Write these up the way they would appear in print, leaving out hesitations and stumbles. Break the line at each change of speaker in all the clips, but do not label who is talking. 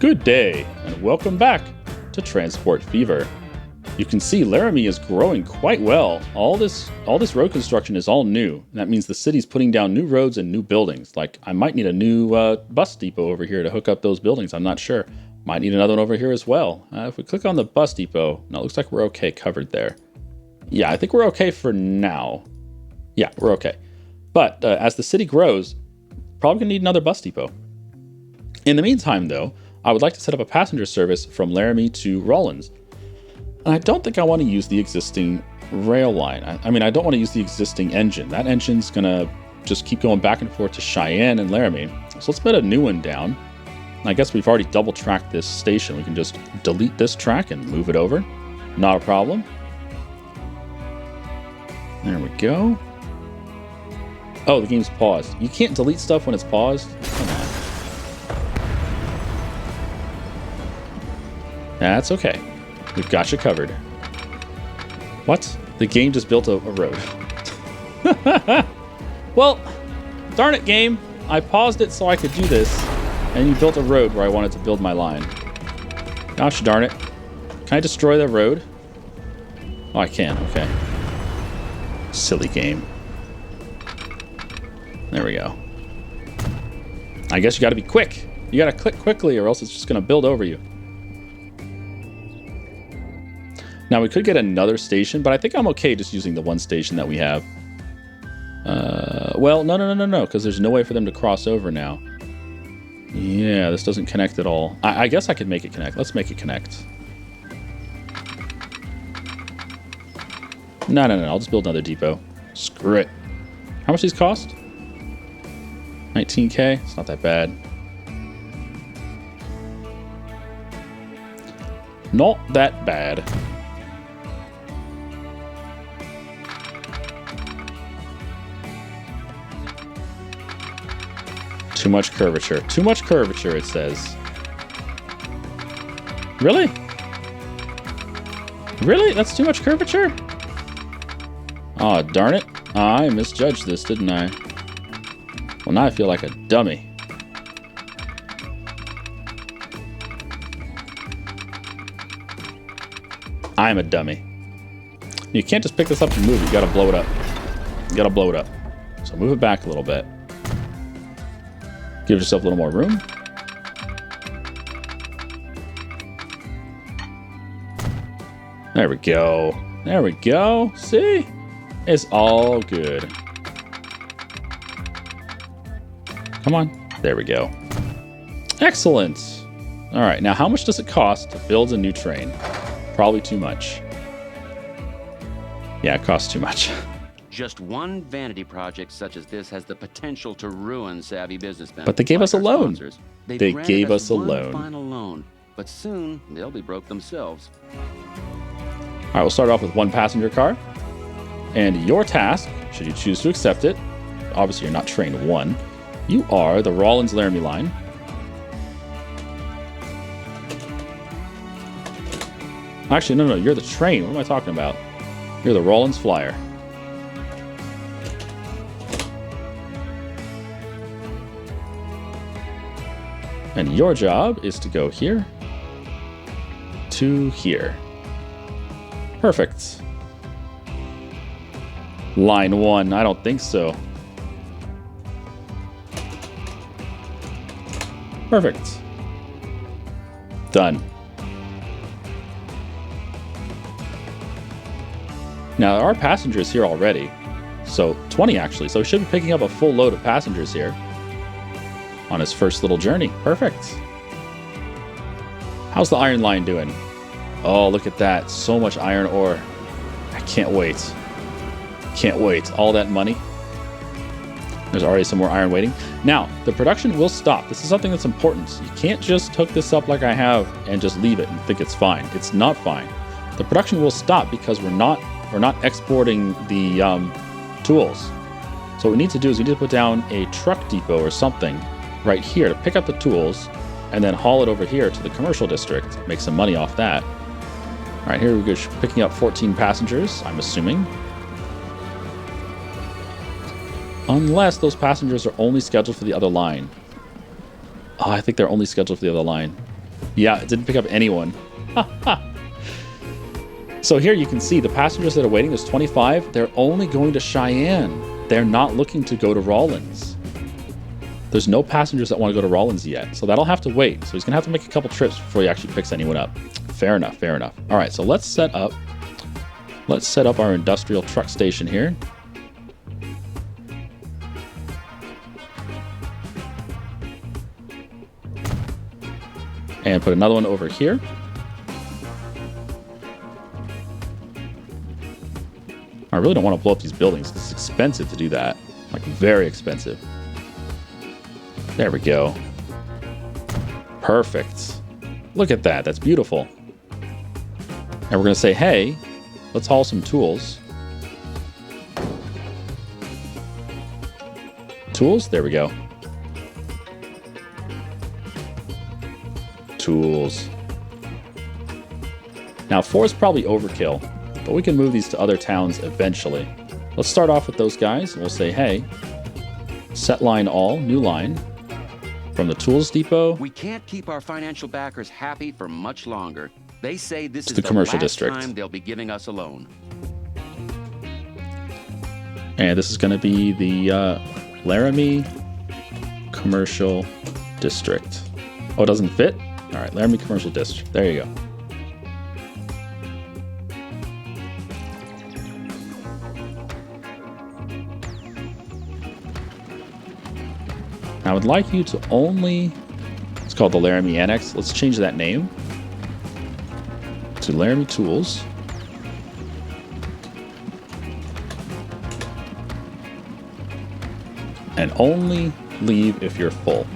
Good day, and welcome back to Transport Fever. You can see Laramie is growing quite well. All this road construction is all new. And that means the city's putting down new roads and new buildings. Like, I might need a new bus depot over here to hook up those buildings. I'm not sure. Might need another one over here as well. If we click on the bus depot, no, it looks like we're okay covered there. Yeah, I think we're okay for now. Yeah, we're okay. But as the city grows, probably gonna need another bus depot. In the meantime, though, I would like to set up a passenger service from Laramie to Rawlins. And I don't think I want to use the existing rail line. I mean, I don't want to use the existing engine. That engine's gonna just keep going back and forth to Cheyenne and Laramie. So let's put a new one down. I guess we've already double tracked this station. We can just delete this track and move it over. Not a problem. There we go. Oh, the game's paused. You can't delete stuff when it's paused? Come on. That's okay. We've got you covered. What? The game just built a road. Well, darn it, game. I paused it so I could do this, and you built a road where I wanted to build my line. Gosh darn it. Can I destroy the road? Oh, I can. Okay. Silly game. There we go. I guess you got to be quick. You got to click quickly or else it's just going to build over you. Now, we could get another station, but I think I'm okay just using the one station that we have. Well, no, because there's no way for them to cross over now. Yeah, this doesn't connect at all. I guess I could make it connect. Let's make it connect. No, I'll just build another depot. Screw it. How much these cost? 19K? It's not that bad. Not that bad. Too much curvature. Too much curvature, it says. Really? Really? That's too much curvature? Aw, darn it. I misjudged this, didn't I? Well, now I feel like a dummy. I'm a dummy. You can't just pick this up and move it. You gotta blow it up. You gotta blow it up. So move it back a little bit. Give yourself a little more room. There we go. There we go. See? It's all good. Come on. There we go. Excellent. All right. Now, how much does it cost to build a new train? Probably too much. Yeah, it costs too much.
Just one vanity project such as this has the potential to ruin savvy businessmen.
But they gave us a loan. They gave us a loan.
Final loan, but soon they'll be broke themselves.
All right, we'll start off with one passenger car. And your task, should you choose to accept it, obviously you're not train one, you are the Rawlins-Laramie line. Actually, no, you're the train. What am I talking about? You're the Rawlins Flyer. And your job is to go here to here. Perfect. Line 1, I don't think so. Perfect. Done. Now, there are passengers here already. So, 20 actually. So, we should be picking up a full load of passengers here on his first little journey. Perfect. How's the iron line doing? Oh, look at that. So much iron ore. I can't wait. Can't wait. All that money. There's already some more iron waiting. Now, the production will stop. This is something that's important. You can't just hook this up like I have and just leave it and think it's fine. It's not fine. The production will stop because we're not exporting the tools. So what we need to do is we need to put down a truck depot or something right here to pick up the tools and then haul it over here to the commercial district. Make some money off that. All right, here we go, picking up 14 passengers, I'm assuming. Unless those passengers are only scheduled for the other line. Oh, I think they're only scheduled for the other line. Yeah, it didn't pick up anyone. So here you can see the passengers that are waiting, there's 25. They're only going to Cheyenne. They're not looking to go to Rawlins. There's no passengers that want to go to Rawlins yet, so that'll have to wait. So he's going to have to make a couple trips before he actually picks anyone up. Fair enough, fair enough. All right, so let's set up our industrial truck station here. And put another one over here. I really don't want to blow up these buildings. It's expensive to do that. Like, very expensive. There we go. Perfect. Look at that. That's beautiful. And we're going to say, hey, let's haul some tools. Tools? There we go. Tools. Now, 4 is probably overkill, but we can move these to other towns eventually. Let's start off with those guys, and we'll say, hey, set line all, new line. From the tools depot.
We can't keep our financial backers happy for much longer. They say this is
the commercial
last
district.
time they'll be giving us a loan.
And this is going to be the Laramie Commercial District. Oh, it doesn't fit? All right, Laramie Commercial District. There you go. I would like you to only... It's called the Laramie Annex. Let's change that name to Laramie Tools. And only leave if you're full.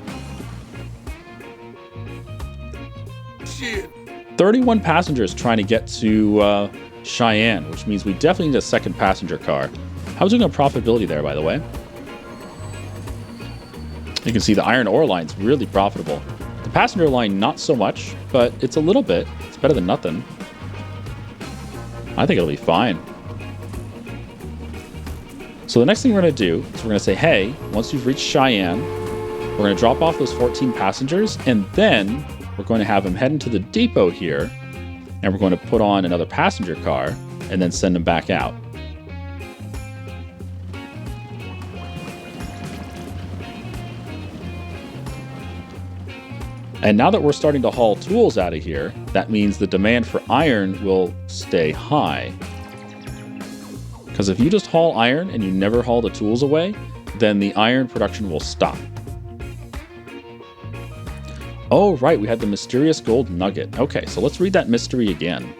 Shit.
31 passengers trying to get to Cheyenne, which means we definitely need a second passenger car. How's it doing on profitability there, by the way? You can see the iron ore line's really profitable. The passenger line, not so much, but it's a little bit. It's better than nothing. I think it'll be fine. So the next thing we're going to do is we're going to say, hey, once you've reached Cheyenne, we're going to drop off those 14 passengers, and then we're going to have them head into the depot here, and we're going to put on another passenger car, and then send them back out. And now that we're starting to haul tools out of here, that means the demand for iron will stay high. Because if you just haul iron and you never haul the tools away, then the iron production will stop. Oh, right, we had the mysterious gold nugget. Okay, so let's read that mystery again.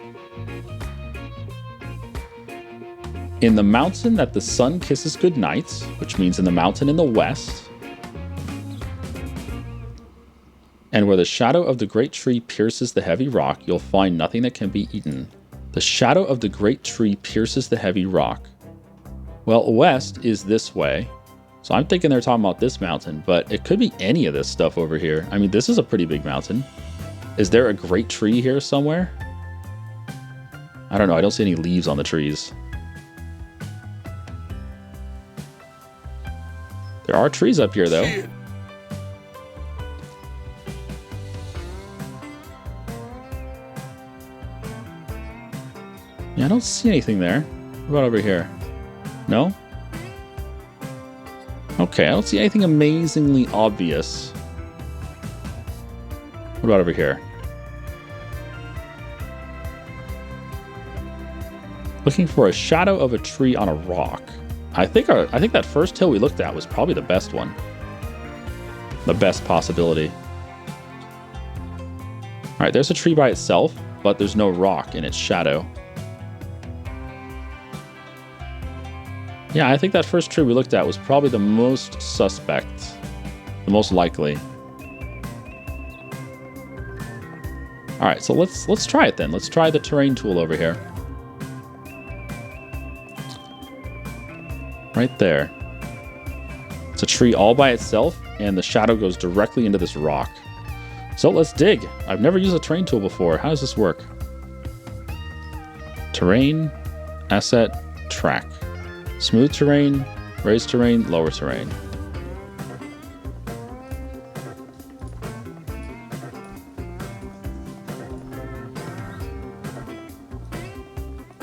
In the mountain that the sun kisses goodnight, which means in the mountain in the west, and where the shadow of the great tree pierces the heavy rock, you'll find nothing that can be eaten. The shadow of the great tree pierces the heavy rock. Well, west is this way. So I'm thinking they're talking about this mountain, but it could be any of this stuff over here. I mean, this is a pretty big mountain. Is there a great tree here somewhere? I don't know. I don't see any leaves on the trees. There are trees up here, though.
Shit.
Yeah, I don't see anything there. What about over here? No? Okay, I don't see anything amazingly obvious. What about over here? Looking for a shadow of a tree on a rock. I think that first hill we looked at was probably the best one. The best possibility. All right, there's a tree by itself, but there's no rock in its shadow. Yeah, I think that first tree we looked at was probably the most suspect, the most likely. All right, so let's try it then. Let's try the terrain tool over here. Right there. It's a tree all by itself, and the shadow goes directly into this rock. So let's dig. I've never used a terrain tool before. How does this work? Terrain, asset, track. Smooth terrain, raised terrain, lower terrain.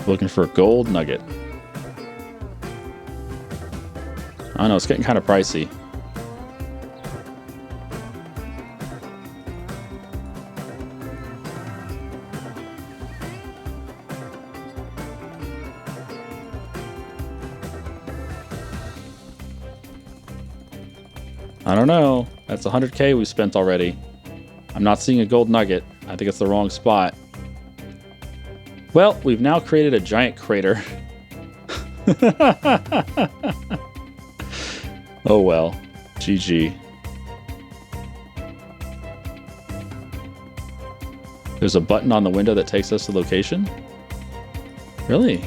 Looking for a gold nugget. I know, it's getting kind of pricey. I don't know. That's 100K we spent already. I'm not seeing a gold nugget. I think it's the wrong spot. Well, we've now created a giant crater. Oh well. GG. There's a button on the window that takes us to the location? Really?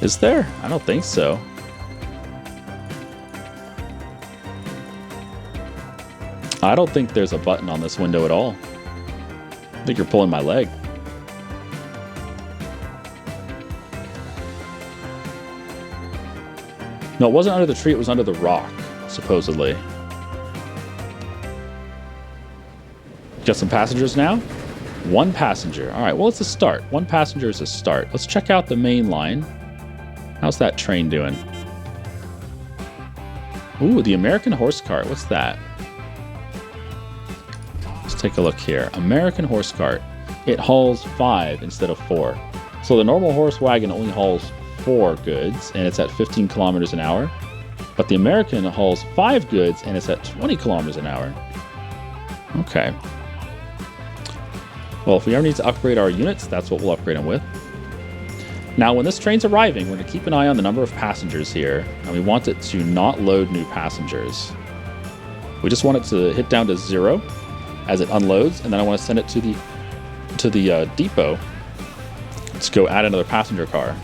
Is there? I don't think so. I don't think there's a button on this window at all. I think you're pulling my leg. No, it wasn't under the tree, it was under the rock, supposedly. Got some passengers now? One passenger. All right, well, it's a start. One passenger is a start. Let's check out the main line. How's that train doing? Ooh, the American horse cart. What's that? Let's take a look here. American horse cart. It hauls 5 instead of 4. So the normal horse wagon only hauls 4 goods, and it's at 15 kilometers an hour. But the American hauls 5 goods, and it's at 20 kilometers an hour. Okay. Well, if we ever need to upgrade our units, that's what we'll upgrade them with. Now, when this train's arriving, we're going to keep an eye on the number of passengers here, and we want it to not load new passengers. We just want it to hit down to 0 as it unloads, and then I want to send it to the depot to go add another passenger car.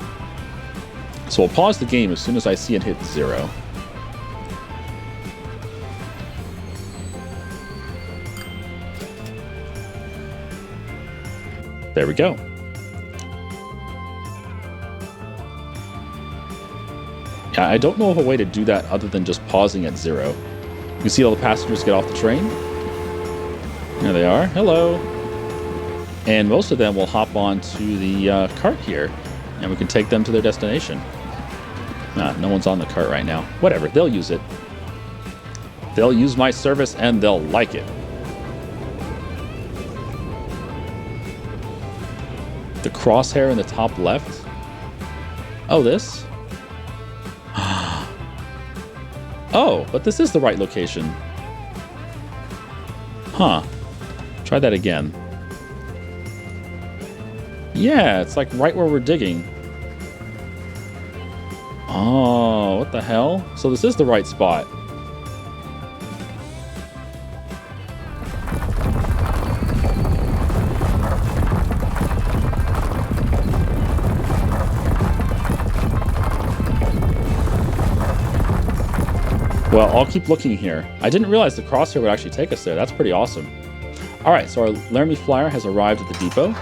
So we'll pause the game as soon as I see it hit 0. There we go. Yeah, I don't know of a way to do that other than just pausing at 0. You can see all the passengers get off the train. There they are. Hello. And most of them will hop onto the cart here, and we can take them to their destination. No one's on the cart right now. Whatever, they'll use it. They'll use my service and they'll like it. The crosshair in the top left. Oh, this? Oh, but this is the right location. Huh. Try that again. Yeah, it's like right where we're digging. Oh, what the hell? So this is the right spot. Well, I'll keep looking here. I didn't realize the crosshair would actually take us there. That's pretty awesome. All right, so our Laramie Flyer has arrived at the depot.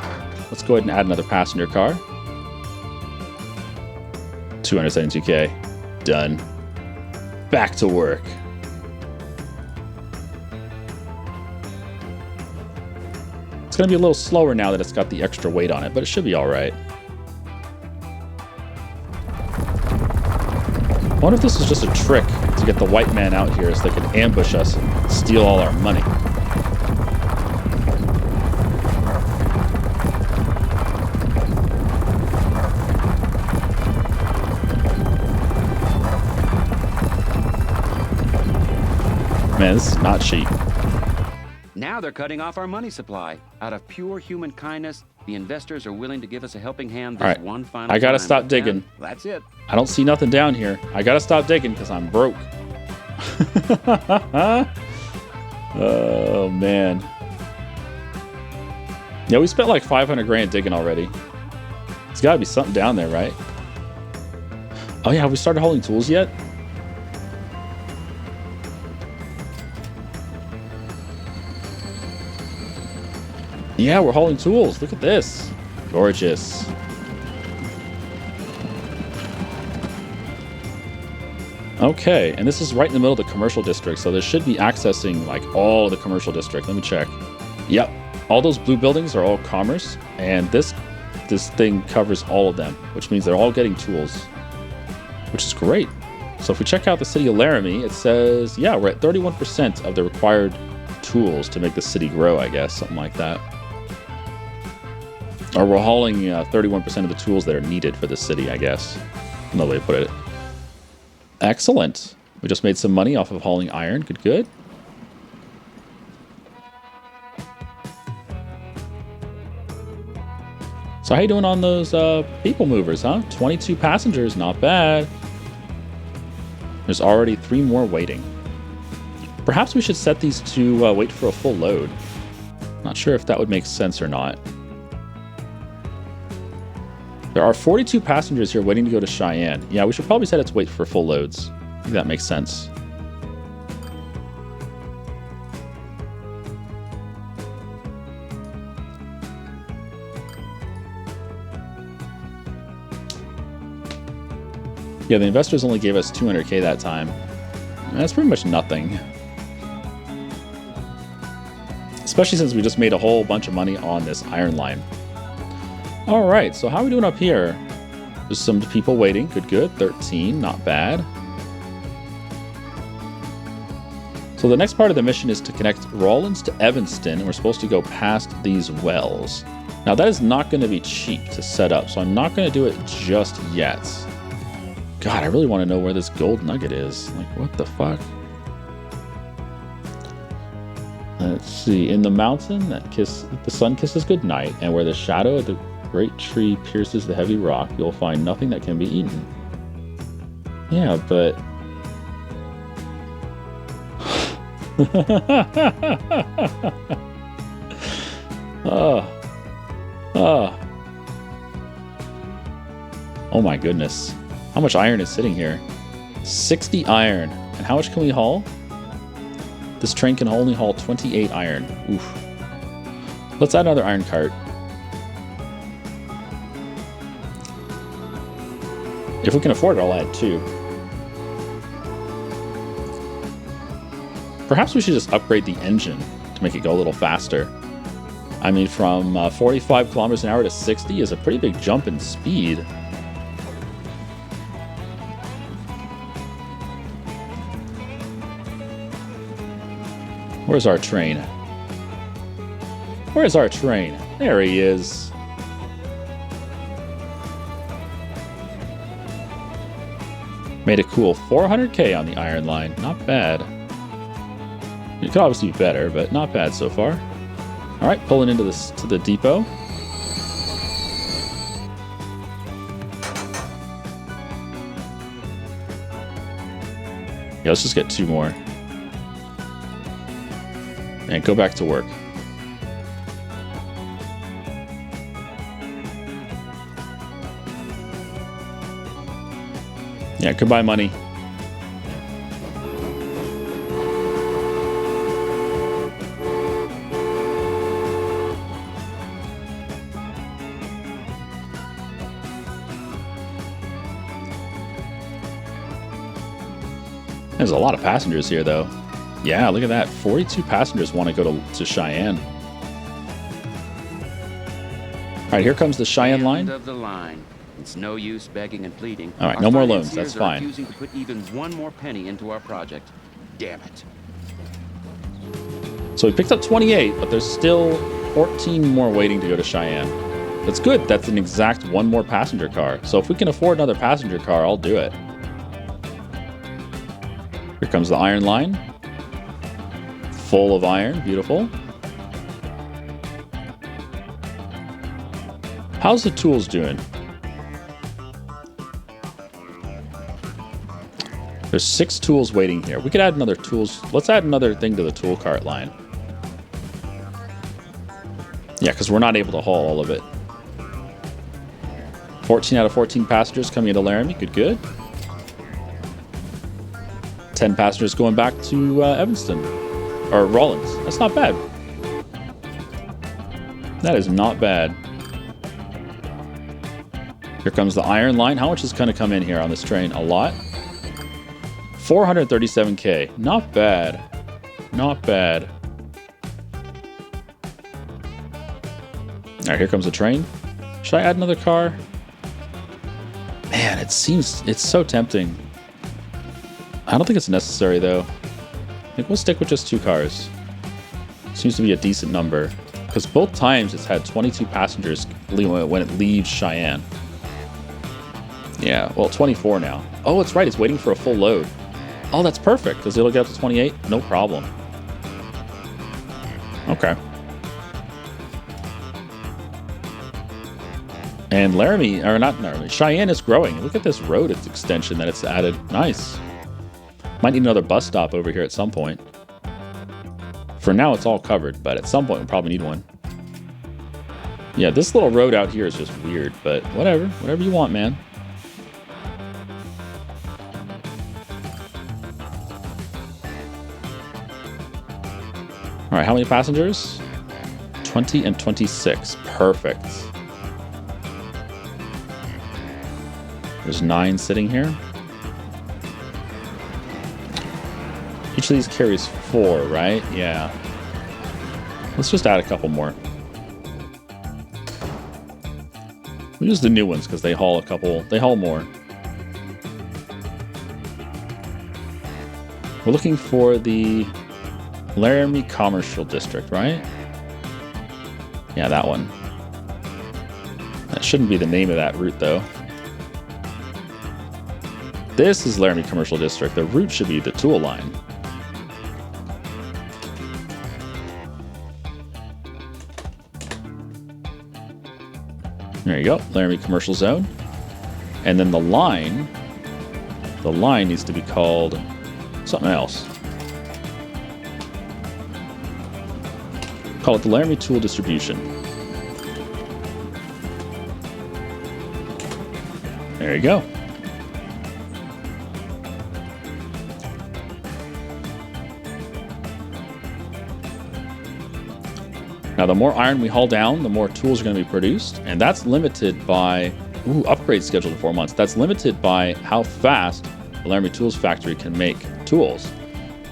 Let's go ahead and add another passenger car. 272K. Done. Back to work. It's going to be a little slower now that it's got the extra weight on it, but it should be all right. I wonder if this is just a trick to get the white man out here so they can ambush us, steal all our money. Man, this is not cheap.
Now they're cutting off our money supply. Out of pure human kindness, the investors are willing to give us a helping hand this one final
I gotta
time.
stop digging.
And that's it.
I don't see nothing down here. I gotta stop digging because I'm broke. Oh, man. Yeah, we spent like 500 grand digging already. There's gotta be something down there, right? Oh yeah, have we started hauling tools yet? Yeah, we're hauling tools. Look at this. Gorgeous. Okay, and this is right in the middle of the commercial district, so this should be accessing like all of the commercial district. Let me check. Yep, all those blue buildings are all commerce, and this this thing covers all of them, which means they're all getting tools, which is great. So if we check out the city of Laramie, it says, yeah, we're at 31% of the required tools to make the city grow, I guess, something like that. Or we're hauling 31% of the tools that are needed for the city, I guess. Another way to put it. Excellent. We just made some money off of hauling iron. Good, good. So how you doing on those people movers, huh? 22 passengers, not bad. There's already 3 more waiting. Perhaps we should set these to wait for a full load. Not sure if that would make sense or not. There are 42 passengers here waiting to go to Cheyenne. Yeah, we should probably set it to wait for full loads. I think that makes sense. Yeah, the investors only gave us 200K that time. That's pretty much nothing. Especially since we just made a whole bunch of money on this iron line. All right, so how are we doing up here? There's some people waiting. Good, good. 13, not bad. So the next part of the mission is to connect Rawlins to Evanston, and we're supposed to go past these wells. Now that is not going to be cheap to set up, so I'm not going to do it just yet. God, I really want to know where this gold nugget is. Like, what the fuck? Let's see. In the mountain that the sun kisses goodnight, and where the shadow of the great tree pierces the heavy rock, you'll find nothing that can be eaten. Yeah, but... Oh my goodness. How much iron is sitting here? 60 iron. And how much can we haul? This train can only haul 28 iron. Oof. Let's add another iron cart. If we can afford it, I'll add 2. Perhaps we should just upgrade the engine to make it go a little faster. I mean, from 45 kilometers an hour to 60 is a pretty big jump in speed. Where's our train? Where's our train? There he is. Made a cool 400K on the iron line. Not bad. It could obviously be better, but not bad so far. All right, pulling into this to the depot. Yeah, let's just get 2 more. And go back to work. Yeah, goodbye money. There's a lot of passengers here, though. Yeah, look at that. 42 passengers want to go to Cheyenne. All right, here comes the Cheyenne line.
End of the line. It's no use begging and pleading.
All right, no more loans. That's fine.
Refusing to put even 1 more penny into our project. Damn it.
So we picked up 28, but there's still 14 more waiting to go to Cheyenne. That's good. That's an exact 1 more passenger car. So if we can afford another passenger car, I'll do it. Here comes the iron line. Full of iron. Beautiful. How's the tools doing? There's 6 tools waiting here. We could add another tools. Let's add another thing to the tool cart line. Yeah, because we're not able to haul all of it. 14 out of 14 passengers coming into Laramie. Good, good. 10 passengers going back to Evanston. Or Rawlins. That's not bad. That is not bad. Here comes the iron line. How much is going to come in here on this train? A lot. 437K. Not bad. Not bad. All right, here comes the train. Should I add another car? Man, it's so tempting. I don't think it's necessary though. I think we'll stick with just 2 cars. Seems to be a decent number. Because both times it's had 22 passengers when it leaves Cheyenne. Yeah, well, 24 now. Oh, it's right. It's waiting for a full load. Oh, that's perfect, because it'll get up to 28. No problem. Okay. And Laramie, or not Laramie, Cheyenne is growing. Look at this road extension that it's added. Nice. Might need another bus stop over here at some point. For now, it's all covered, but at some point, we'll probably need one. Yeah, this little road out here is just weird, but whatever. Whatever you want, man. All right, how many passengers? 20 and 26. Perfect. There's 9 sitting here. Each of these carries 4, right? Yeah. Let's just add a couple more. We use the new ones because they haul more. We're looking for the Laramie Commercial District, right? Yeah, that one. That shouldn't be the name of that route, though. This is Laramie Commercial District. The route should be the tool line. There you go, Laramie Commercial Zone. And then the line needs to be called something else. Call it the Laramie Tool Distribution. There you go. Now, the more iron we haul down, the more tools are going to be produced, and that's limited by upgrade scheduled in 4 months. That's limited by how fast the Laramie Tools Factory can make tools,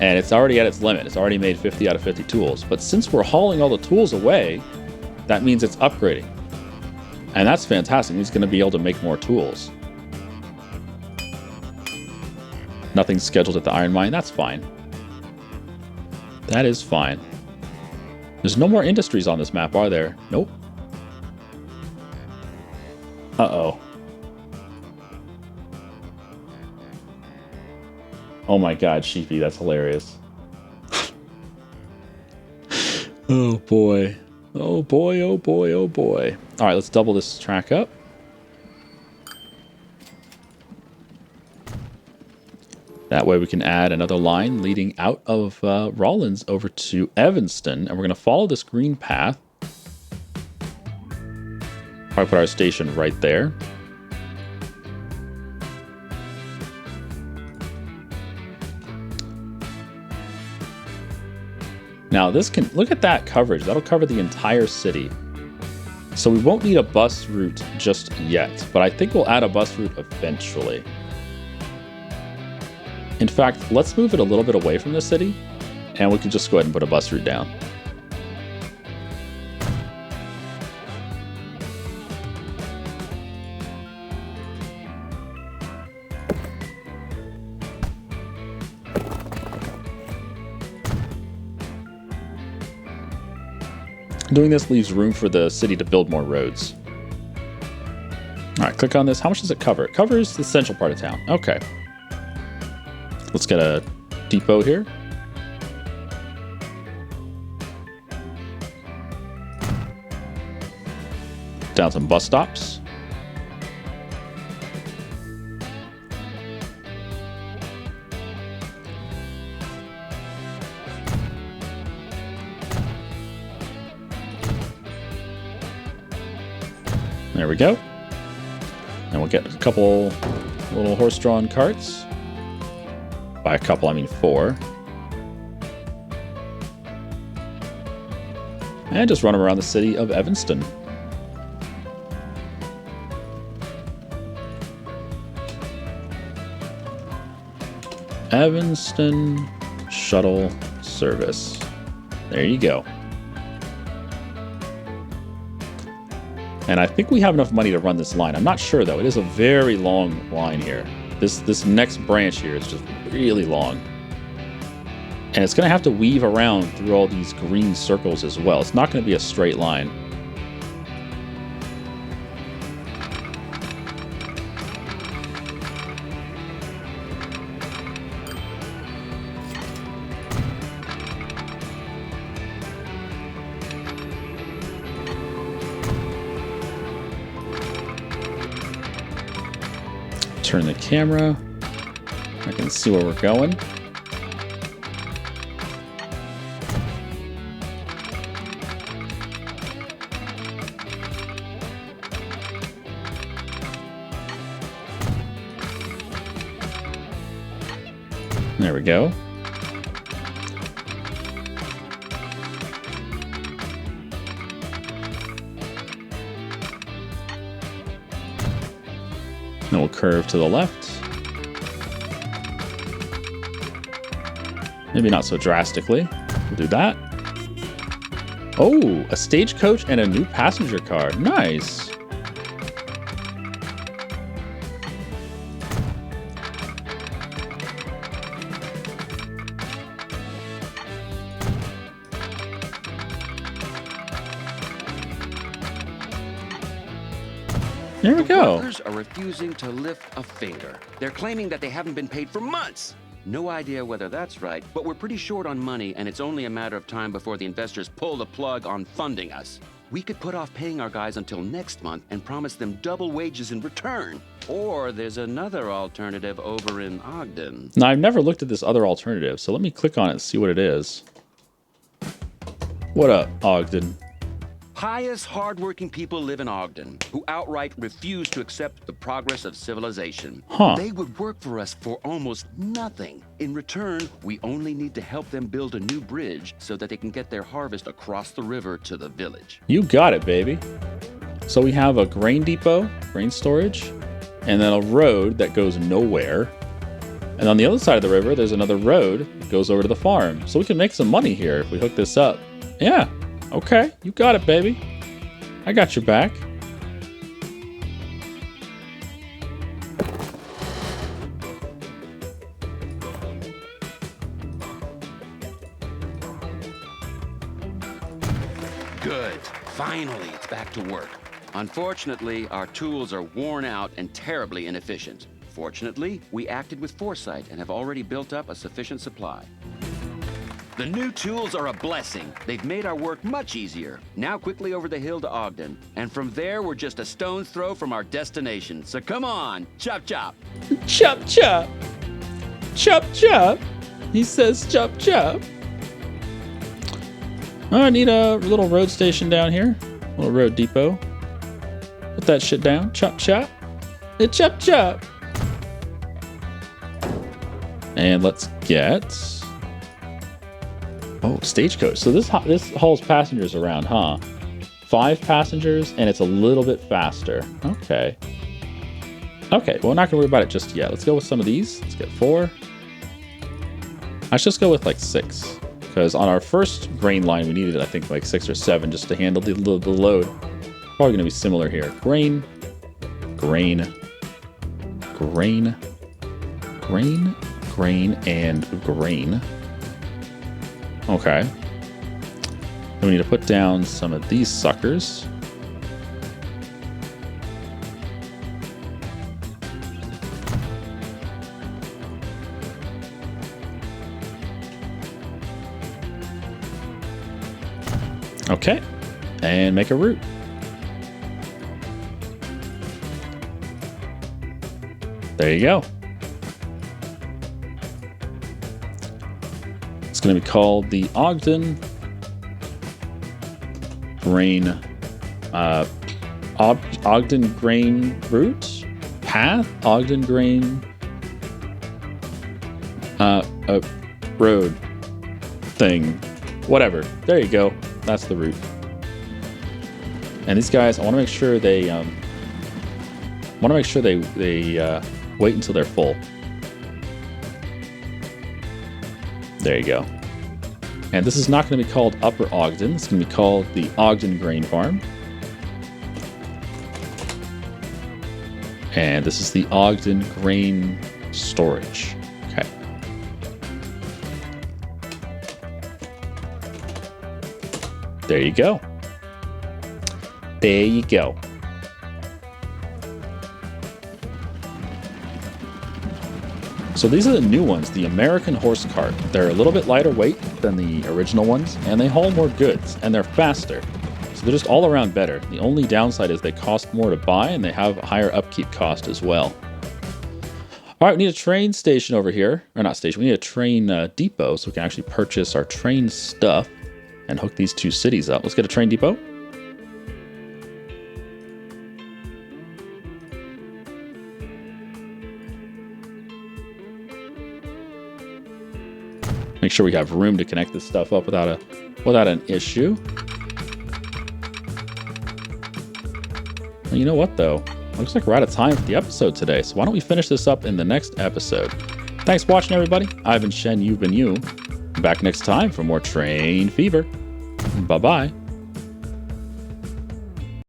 and it's already at its limit. It's already made 50 out of 50 tools. But since we're hauling all the tools away, that means it's upgrading, and that's fantastic. It's going to be able to make more tools. Nothing's scheduled at the iron mine. That's fine. That is fine. There's no more industries on this map, are there? Nope. Uh-oh. Oh my god, Sheepy, that's hilarious. Oh boy. Oh boy, oh boy, oh boy. Alright, let's double this track up. That way we can add another line leading out of Rawlins over to Evanston. And we're going to follow this green path. Probably put our station right there. Now this can, look at that coverage. That'll cover the entire city. So we won't need a bus route just yet, but I think we'll add a bus route eventually. In fact, let's move it a little bit away from the city, and we can just go ahead and put a bus route down. Doing this leaves room for the city to build more roads. All right, click on this. How much does it cover? It covers the central part of town. Okay. Let's get a depot here. Down some bus stops. There we go. And we'll get a couple little horse-drawn carts. By a couple, I mean 4. And just run them around the city of Evanston. Evanston Shuttle Service. There you go. And I think we have enough money to run this line. I'm not sure, though. It is a very long line here. This next branch here is just really long. And it's going to have to weave around through all these green circles as well. It's not going to be a straight line. Turn the camera. I can see where we're going. There we go. Then we'll curve to the left. Maybe not so drastically. We'll do that. Oh, a stagecoach and a new passenger car. Nice. There we go.
Workers are refusing to lift a finger. They're claiming that they haven't been paid for months. No idea whether that's right, but we're pretty short on money, and it's only a matter of time before the investors pull the plug on funding us. We could put off paying our guys until next month and promise them double wages in return. Or there's another alternative over in Ogden.
Now, I've never looked at this other alternative, so let me click on it and see what it is. What up, Ogden?
Pious, hardworking people live in Ogden who outright refuse to accept the progress of civilization.
Huh.
They would work for us for almost nothing. In return, we only need to help them build a new bridge so that they can get their harvest across the river to the village.
You got it, baby. So we have a grain depot, grain storage, and then a road that goes nowhere. And on the other side of the river, there's another road that goes over to the farm. So we can make some money here if we hook this up. Yeah. Okay, you got it, baby. I got your back.
Good. Finally, it's back to work. Unfortunately, our tools are worn out and terribly inefficient. Fortunately, we acted with foresight and have already built up a sufficient supply. The new tools are a blessing. They've made our work much easier. Now quickly over the hill to Ogden. And from there, we're just a stone's throw from our destination. So come on, chop chop.
Chop chop. Chop chop. He says chop chop. Oh, I need a little road station down here. A little road depot. Put that shit down. Chop chop. Chop chop. And let's get... Oh, stagecoach. So this hauls passengers around, huh? 5 passengers, and it's a little bit faster. Okay. Okay, well, we're not going to worry about it just yet. Let's go with some of these. Let's get 4. Let's just go with like 6. Because on our first grain line, we needed, I think, like 6 or 7 just to handle the load. Probably going to be similar here. Grain, grain, grain, grain, grain, and grain. Okay. Then we need to put down some of these suckers. Okay. And make a route. There you go. It's going to be called the Ogden Grain, Ogden Grain Route Path, Ogden Grain, road thing, whatever. There you go. That's the route. And these guys, I want to make sure they, wait until they're full. There you go. And this is not going to be called Upper Ogden. It's going to be called the Ogden Grain Farm. And this is the Ogden grain storage. Okay. There you go. There you go. So these are the new ones, the American horse cart. They're a little bit lighter weight than the original ones, and they haul more goods, and they're faster. So they're just all around better. The only downside is they cost more to buy, and they have a higher upkeep cost as well. All right, we need a train station over here. Or not station, we need a train depot so we can actually purchase our train stuff and hook these two cities up. Let's get a train depot. Make sure we have room to connect this stuff up without an issue. Well, you know what, though? Looks like we're out of time for the episode today, so why don't we finish this up in the next episode? Thanks for watching, everybody. I've been Shen, you've been you. Back next time for more Train Fever. Bye-bye.